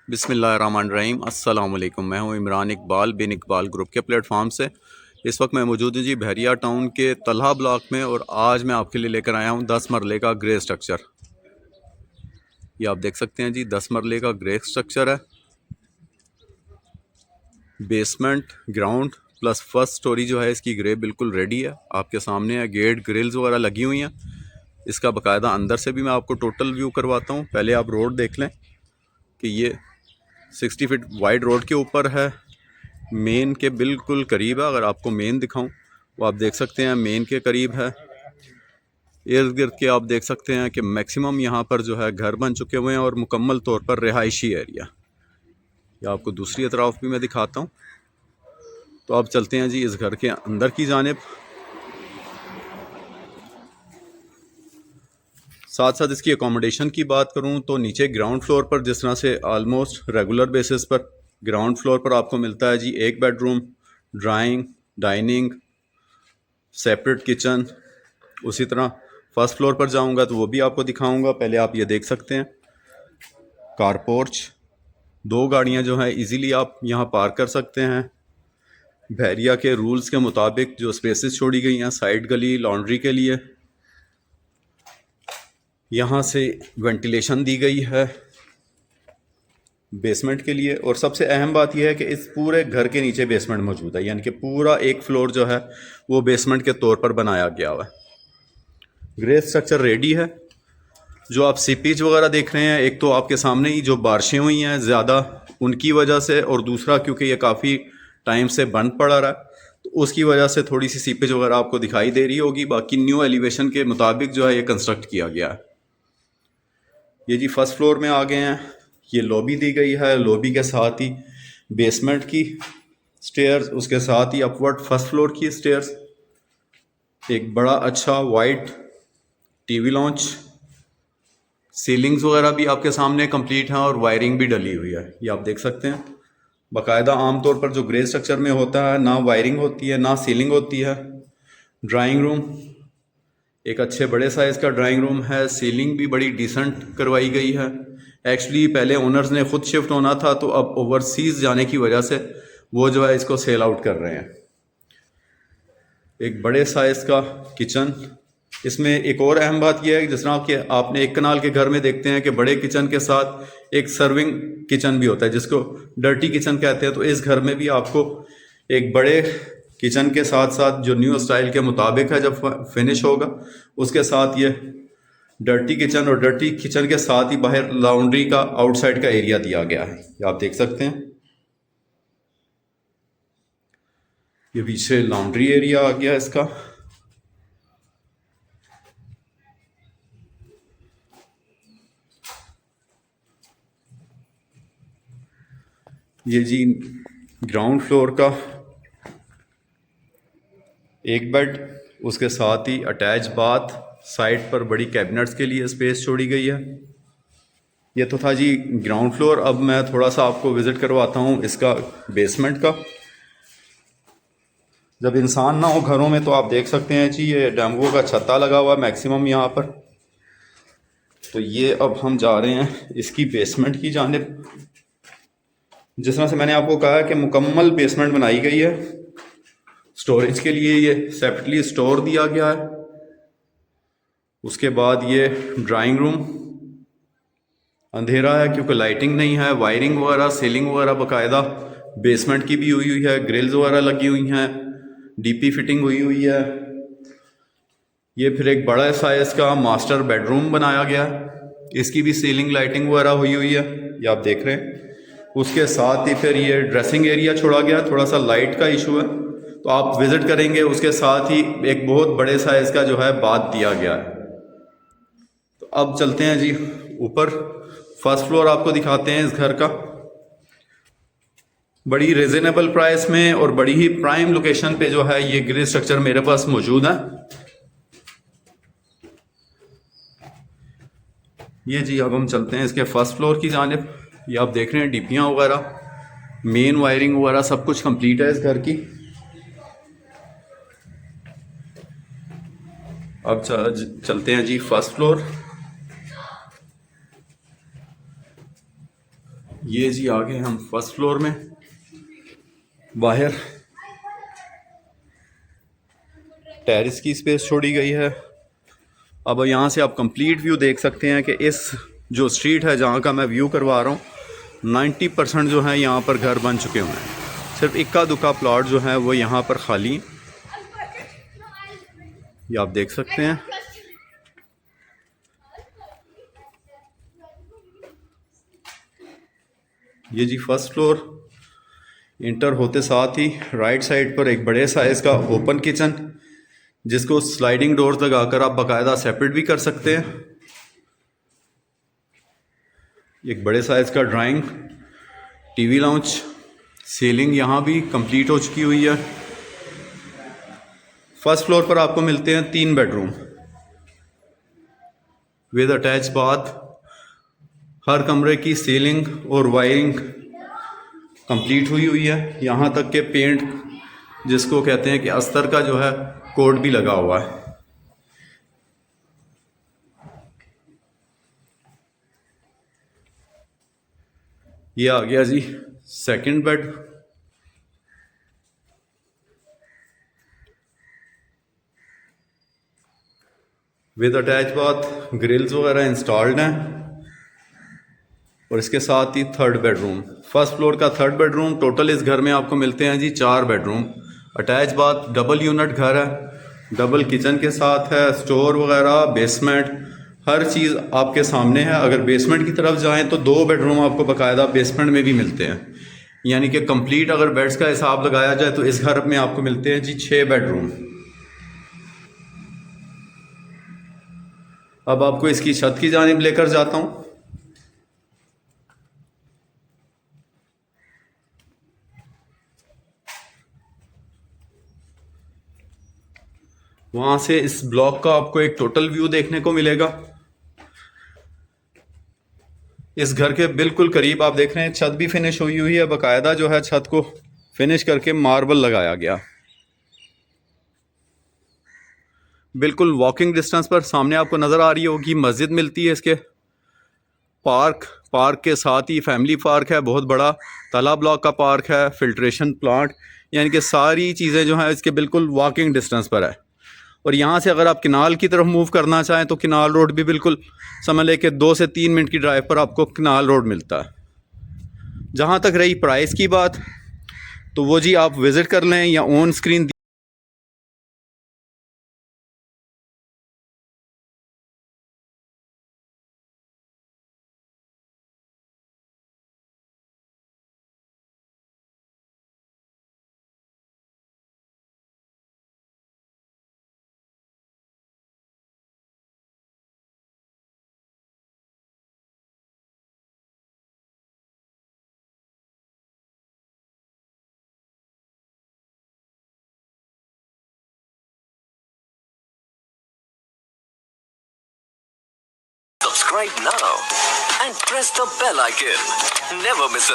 बिस्मिल्लाहिर्रहमानिर्रहीम अस्सलाम वालेकुम। मैं हूं इमरान इकबाल बिन इकबाल ग्रुप के प्लेटफॉर्म से। इस वक्त मैं मौजूद हूं जी बहरिया टाउन के तलहा ब्लॉक में, और आज मैं आपके लिए लेकर आया हूं 10 मरले का ग्रे स्ट्रक्चर। ये आप देख सकते हैं जी, 10 मरले का ग्रे स्ट्रक्चर है। Basement, ground plus first story जो है इसकी ग्रे बिल्कुल रेडी है, आपके सामने है। गेट ग्रिल्स वगैरह लगी हुई हैं। इसका बाकायदा अंदर से भी मैं आपको टोटल व्यू करवाता हूँ। पहले आप रोड देख लें कि ये 60 फीट वाइड रोड के ऊपर है, मेन के बिल्कुल करीब है। अगर आपको मेन दिखाऊं वो आप देख सकते हैं मेन के करीब है। इर्द गिर्द के आप देख सकते हैं कि मैक्सिमम यहाँ पर जो है घर बन चुके हुए हैं और मुकम्मल तौर पर रिहायशी एरिया। या आपको दूसरी अतराफ भी मैं दिखाता हूँ। तो अब चलते हैं जी इस घर के अंदर की जानिब। साथ साथ इसकी अकोमोडेशन की बात करूं तो नीचे ग्राउंड फ्लोर पर जिस तरह से ऑलमोस्ट रेगुलर बेसिस पर ग्राउंड फ्लोर पर आपको मिलता है जी एक bedroom, drawing, dining, separate kitchen. उसी तरह फर्स्ट फ्लोर पर जाऊंगा तो वो भी आपको दिखाऊंगा। पहले आप ये देख सकते हैं कार पोर्च, 2 गाड़ियां जो हैं इजीली आप यहाँ पार्क कर सकते हैं। बहरिया के रूल्स के मुताबिक जो स्पेसेस छोड़ी गई हैं, साइड गली लॉन्ड्री के लिए, यहाँ से वेंटिलेशन दी गई है बेसमेंट के लिए। और सबसे अहम बात यह है कि इस पूरे घर के नीचे बेसमेंट मौजूद है, यानी कि पूरा एक फ्लोर जो है वो बेसमेंट के तौर पर बनाया गया हुआ है। ग्रे स्ट्रक्चर रेडी है। जो आप सीपीज वगैरह देख रहे हैं, एक तो आपके सामने ही जो बारिशें हुई हैं ज़्यादा उनकी वजह से, और दूसरा क्योंकि ये काफ़ी टाइम से बंद पड़ा रहा तो उसकी वजह से थोड़ी सी सीपेज वगैरह आपको दिखाई दे रही होगी। बाकी न्यू एलिवेशन के मुताबिक जो है ये कंस्ट्रक्ट किया गया है। ये जी फर्स्ट फ्लोर में आ गए हैं। ये लॉबी दी गई है, लॉबी के साथ ही बेसमेंट की स्टेयर्स, उसके साथ ही अपवर्ड फर्स्ट फ्लोर की स्टेयर्स। एक बड़ा अच्छा वाइट टीवी लॉन्च, सीलिंग्स वगैरह भी आपके सामने कंप्लीट हैं और वायरिंग भी डली हुई है, ये आप देख सकते हैं। बाकायदा आमतौर पर जो ग्रे स्ट्रक्चर में होता है ना वायरिंग होती है ना सीलिंग होती है। ड्राइंग रूम, एक अच्छे बड़े साइज़ का ड्राइंग रूम है। सीलिंग भी बड़ी डिसेंट करवाई गई है। एक्चुअली पहले ओनर्स ने खुद शिफ्ट होना था, तो अब ओवरसीज़ जाने की वजह से वो जो है इसको सेल आउट कर रहे हैं। एक बड़े साइज़ का किचन। इसमें एक और अहम बात यह है कि जिस तरह कि आपने एक कनाल के घर में देखते हैं कि बड़े किचन के साथ एक सर्विंग किचन भी होता है जिसको डर्टी किचन कहते हैं, तो इस घर में भी आपको एक बड़े किचन के साथ साथ जो न्यू स्टाइल के मुताबिक है जब फिनिश होगा उसके साथ ये डर्टी किचन, और डर्टी किचन के साथ ही बाहर लॉन्ड्री का आउटसाइड का एरिया दिया गया है, ये आप देख सकते हैं। ये पीछे लॉन्ड्री एरिया आ गया इसका। ये जी ग्राउंड फ्लोर का एक बेड, उसके साथ ही अटैच बाथ, साइड पर बड़ी कैबिनेट्स के लिए स्पेस छोड़ी गई है। ये तो था जी ग्राउंड फ्लोर। अब मैं थोड़ा सा आपको विज़िट करवाता हूँ इसका बेसमेंट का। जब इंसान ना हो घरों में तो आप देख सकते हैं जी ये डैम्बो का छत्ता लगा हुआ है मैक्सिमम यहाँ पर। तो ये अब हम जा रहे हैं इसकी बेसमेंट की जानिब। जिस तरह से मैंने आपको कहा कि मुकम्मल बेसमेंट बनाई गई है। स्टोरेज के लिए ये सेपरेटली स्टोर दिया गया है। उसके बाद ये ड्राइंग रूम, अंधेरा है क्योंकि लाइटिंग नहीं है। वायरिंग वगैरह सीलिंग वगैरह बाकायदा बेसमेंट की भी हुई है, ग्रिल्स वगैरह लगी हुई हैं, डीपी फिटिंग हुई हुई है। ये फिर एक बड़ा साइज का मास्टर बेडरूम बनाया गया, इसकी भी सीलिंग लाइटिंग वगैरह हुई हुई है, ये आप देख रहे हैं। उसके साथ ही फिर ये ड्रेसिंग एरिया छोड़ा गया, थोड़ा सा लाइट का इशू है तो आप विजिट करेंगे। उसके साथ ही एक बहुत बड़े साइज का जो है बाथ दिया गया है। तो अब चलते हैं जी ऊपर, फर्स्ट फ्लोर आपको दिखाते हैं इस घर का। बड़ी रिजनेबल प्राइस में और बड़ी ही प्राइम लोकेशन पे जो है ये ग्रे स्ट्रक्चर मेरे पास मौजूद है। ये जी अब हम चलते हैं इसके फर्स्ट फ्लोर की जानिब। ये आप देख रहे हैं डीपियाँ वगैरह, मेन वायरिंग वगैरह सब कुछ कंप्लीट है इस घर की। अब चलते हैं जी फर्स्ट फ्लोर। ये जी आ गए हम फर्स्ट फ्लोर में। बाहर टेरेस की स्पेस छोड़ी गई है। अब यहाँ से आप कंप्लीट व्यू देख सकते हैं कि इस जो स्ट्रीट है जहाँ का मैं व्यू करवा रहा हूँ 90% जो है यहाँ पर घर बन चुके हुए हैं। सिर्फ इक्का दुक्का प्लॉट जो है वो यहाँ पर खाली है। ये आप देख सकते हैं। ये जी फर्स्ट फ्लोर। इंटर होते साथ ही राइट साइड पर एक बड़े साइज़ का ओपन किचन, जिसको स्लाइडिंग डोर्स लगाकर आप बाकायदा सेपरेट भी कर सकते हैं। एक बड़े साइज़ का ड्राइंग टीवी लाउंज, सीलिंग यहाँ भी कंप्लीट हो चुकी हुई है। फर्स्ट फ्लोर पर आपको मिलते हैं 3 बेडरूम विद अटैच बाथ। हर कमरे की सीलिंग और वायरिंग कंप्लीट हुई है। यहाँ तक के पेंट, जिसको कहते हैं कि अस्तर का जो है कोड भी लगा हुआ है। ये आ गया जी second bed. With attach bath, grills वगैरह इंस्टॉल्ड हैं। और इसके साथ ही थर्ड बेडरूम, फर्स्ट फ्लोर का थर्ड बेडरूम। टोटल इस घर में आपको मिलते हैं जी 4 bedroom, attach bath, double unit घर है, डबल किचन के साथ है, स्टोर वगैरह, बेसमेंट, हर चीज़ आपके सामने है। अगर बेसमेंट की तरफ जाएं तो 2 बेडरूम आपको बाकायदा बेसमेंट में भी मिलते हैं। यानी कि कंप्लीट अगर बेड्स का हिसाब लगाया जाए तो इस घर में आपको मिलते हैं जी 6 बेडरूम। अब आपको इसकी छत की जानिब लेकर जाता हूँ। वहाँ से इस ब्लॉक का आपको एक टोटल व्यू देखने को मिलेगा। इस घर के बिल्कुल करीब आप देख रहे हैं छत भी फिनिश हुई है। बाकायदा जो है छत को फिनिश करके मार्बल लगाया गया। बिल्कुल वॉकिंग डिस्टेंस पर सामने आपको नज़र आ रही होगी मस्जिद मिलती है। इसके पार्क के साथ ही फैमिली पार्क है, बहुत बड़ा तालाब ब्लॉक का पार्क है, फिल्ट्रेशन प्लांट, यानी कि सारी चीज़ें जो हैं इसके बिल्कुल वॉकिंग डिस्टेंस पर है। और यहाँ से अगर आप किनाल की तरफ मूव करना चाहें तो किनाल रोड भी बिल्कुल समझ लें कि 2 से 3 मिनट की ड्राइव पर आपको किनाल रोड मिलता है। जहाँ तक रही प्राइस की बात, तो वो जी आप विज़िट कर लें या on screen Subscribe now and press the bell icon. Never miss a